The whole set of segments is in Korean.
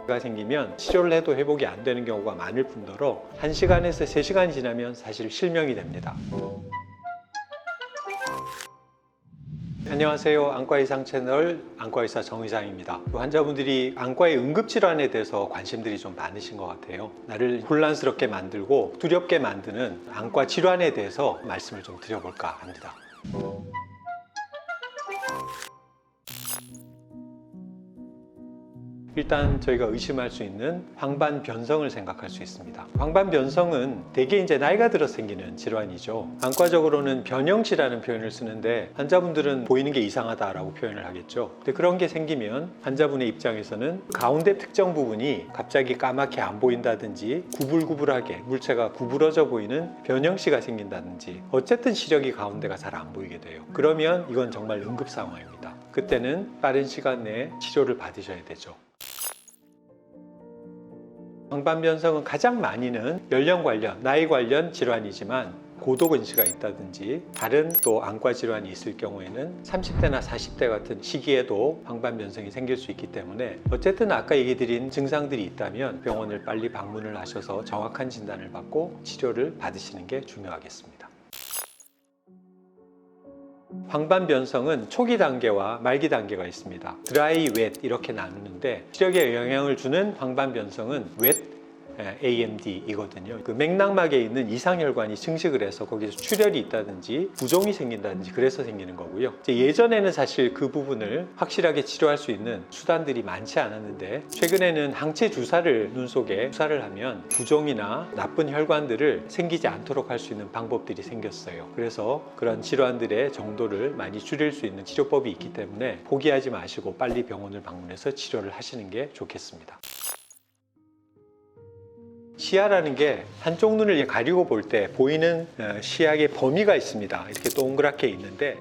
가 생기면 치료를 해도 회복이 안 되는 경우가 많을 뿐더러 1시간에서 3시간이 지나면 사실 실명이 됩니다. 안녕하세요. 안과의상 채널 안과의사 정의상입니다. 환자분들이 안과의 응급질환에 대해서 관심들이 좀 많으신 것 같아요. 나를 혼란스럽게 만들고 두렵게 만드는 안과 질환에 대해서 말씀을 좀 드려볼까 합니다. 일단 저희가 의심할 수 있는 황반변성을 생각할 수 있습니다. 황반변성은 대개 이제 나이가 들어 생기는 질환이죠. 안과적으로는 변형치라는 표현을 쓰는데 환자분들은 보이는 게 이상하다라고 표현을 하겠죠. 근데 그런 게 생기면 환자분의 입장에서는 가운데 특정 부분이 갑자기 까맣게 안 보인다든지 구불구불하게 물체가 구부러져 보이는 변형치가 생긴다든지 어쨌든 시력이 가운데가 잘 안 보이게 돼요. 그러면 이건 정말 응급 상황입니다. 그때는 빠른 시간 내에 치료를 받으셔야 되죠. 황반변성은 가장 많이는 연령 관련, 나이 관련 질환이지만 고도근시가 있다든지 다른 또 안과 질환이 있을 경우에는 30대나 40대 같은 시기에도 황반변성이 생길 수 있기 때문에 어쨌든 아까 얘기 드린 증상들이 있다면 병원을 빨리 방문을 하셔서 정확한 진단을 받고 치료를 받으시는 게 중요하겠습니다. 황반변성은 초기 단계와 말기 단계가 있습니다. 드라이, 웻 이렇게 나누는데 시력에 영향을 주는 황반변성은 웻 AMD이거든요. 그 맥락막에 있는 이상혈관이 증식을 해서 거기서 출혈이 있다든지 부종이 생긴다든지 그래서 생기는 거고요. 예전에는 사실 그 부분을 확실하게 치료할 수 있는 수단들이 많지 않았는데 최근에는 항체 주사를 눈 속에 주사를 하면 부종이나 나쁜 혈관들을 생기지 않도록 할 수 있는 방법들이 생겼어요. 그래서 그런 질환들의 정도를 많이 줄일 수 있는 치료법이 있기 때문에 포기하지 마시고 빨리 병원을 방문해서 치료를 하시는 게 좋겠습니다. 시야라는 게 한쪽 눈을 가리고 볼 때 보이는 시야의 범위가 있습니다. 이렇게 동그랗게 있는데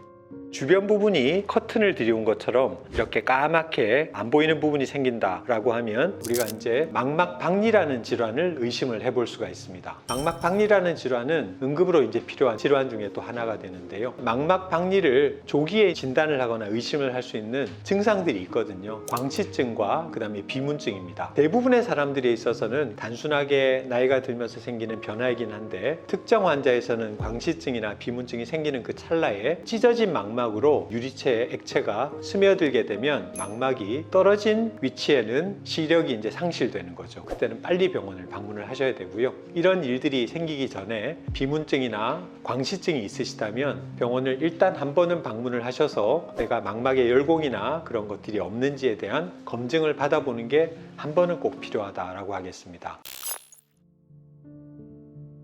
주변 부분이 커튼을 들이운 것처럼 이렇게 까맣게 안 보이는 부분이 생긴다라고 하면 우리가 이제 망막박리라는 질환을 의심을 해볼 수가 있습니다. 망막박리라는 질환은 응급으로 이제 필요한 질환 중에 또 하나가 되는데요. 망막박리를 조기에 진단을 하거나 의심을 할 수 있는 증상들이 있거든요. 광치증과 그다음에 비문증입니다. 대부분의 사람들에 있어서는 단순하게 나이가 들면서 생기는 변화이긴 한데 특정 환자에서는 광치증이나 비문증이 생기는 그 찰나에 찢어진 망막으로 유리체 액체가 스며들게 되면 망막이 떨어진 위치에는 시력이 이제 상실되는 거죠. 그때는 빨리 병원을 방문을 하셔야 되고요. 이런 일들이 생기기 전에 비문증이나 광시증이 있으시다면 병원을 일단 한 번은 방문을 하셔서 내가 망막에 열공이나 그런 것들이 없는지에 대한 검증을 받아보는 게 한 번은 꼭 필요하다라고 하겠습니다.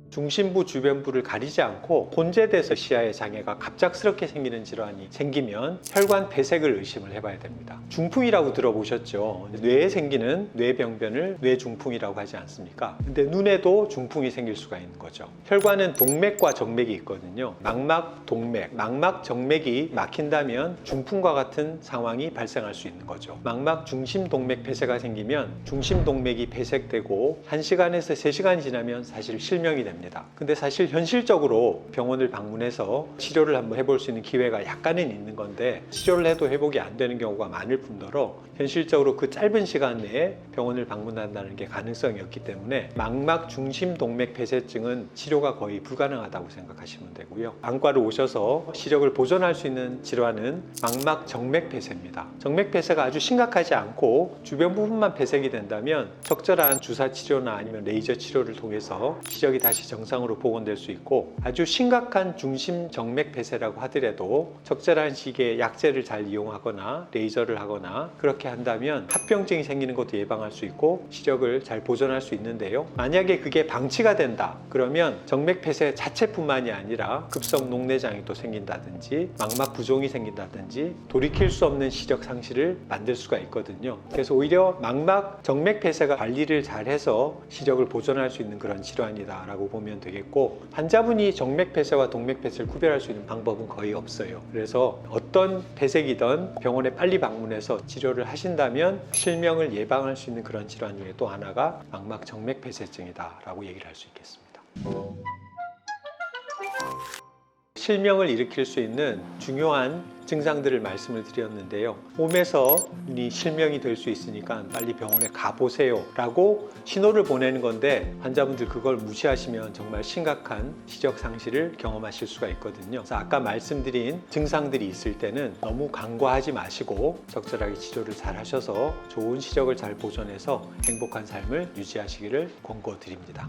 중심부 주변부를 가리지 않고 혼재돼서 시야의 장애가 갑작스럽게 생기는 질환이 생기면 혈관 폐색을 의심을 해봐야 됩니다. 중풍이라고 들어보셨죠? 뇌에 생기는 뇌병변을 뇌중풍이라고 하지 않습니까? 근데 눈에도 중풍이 생길 수가 있는 거죠. 혈관은 동맥과 정맥이 있거든요. 망막, 동맥, 망막, 정맥이 막힌다면 중풍과 같은 상황이 발생할 수 있는 거죠. 망막 중심동맥 폐쇄가 생기면 중심동맥이 폐색되고 1시간에서 3시간이 지나면 사실 실명이 됩니다. 근데 사실 현실적으로 병원을 방문해서 치료를 한번 해볼 수 있는 기회가 약간은 있는 건데 치료를 해도 회복이 안 되는 경우가 많을 뿐더러 현실적으로 그 짧은 시간 내에 병원을 방문한다는 게 가능성이 없기 때문에 망막 중심 동맥 폐쇄증은 치료가 거의 불가능하다고 생각하시면 되고요. 안과를 오셔서 시력을 보존할 수 있는 질환은 망막 정맥 폐쇄입니다. 정맥 폐쇄가 아주 심각하지 않고 주변 부분만 폐쇄이 된다면 적절한 주사 치료나 아니면 레이저 치료를 통해서 시력이 다시 정상으로 복원될 수 있고 아주 심각한 중심 정맥 폐쇄라고 하더라도 적절한 시기에 약제를 잘 이용하거나 레이저를 하거나 그렇게 한다면 합병증이 생기는 것도 예방할 수 있고 시력을 잘 보존할 수 있는데요. 만약에 그게 방치가 된다 그러면 정맥 폐쇄 자체뿐만이 아니라 급성 녹내장이 또 생긴다든지 망막 부종이 생긴다든지 돌이킬 수 없는 시력 상실을 만들 수가 있거든요. 그래서 오히려 망막 정맥 폐쇄가 관리를 잘 해서 시력을 보존할 수 있는 그런 질환이다라고 보면 되겠고 환자분이 정맥 폐쇄와 동맥 폐쇄를 구별할 수 있는 방법은 거의 없어요. 그래서 어떤 폐색이든 병원에 빨리 방문해서 치료를 하신다면 실명을 예방할 수 있는 그런 질환 중에 또 하나가 망막 정맥 폐쇄증이다 라고 얘기를 할 수 있겠습니다. 실명을 일으킬 수 있는 중요한 증상들을 말씀을 드렸는데요. 몸에서 이 실명이 될 수 있으니까 빨리 병원에 가보세요 라고 신호를 보내는 건데, 환자분들 그걸 무시하시면 정말 심각한 시력 상실을 경험하실 수가 있거든요. 그래서 아까 말씀드린 증상들이 있을 때는 너무 간과하지 마시고 적절하게 치료를 잘 하셔서 좋은 시력을 잘 보존해서 행복한 삶을 유지하시기를 권고드립니다.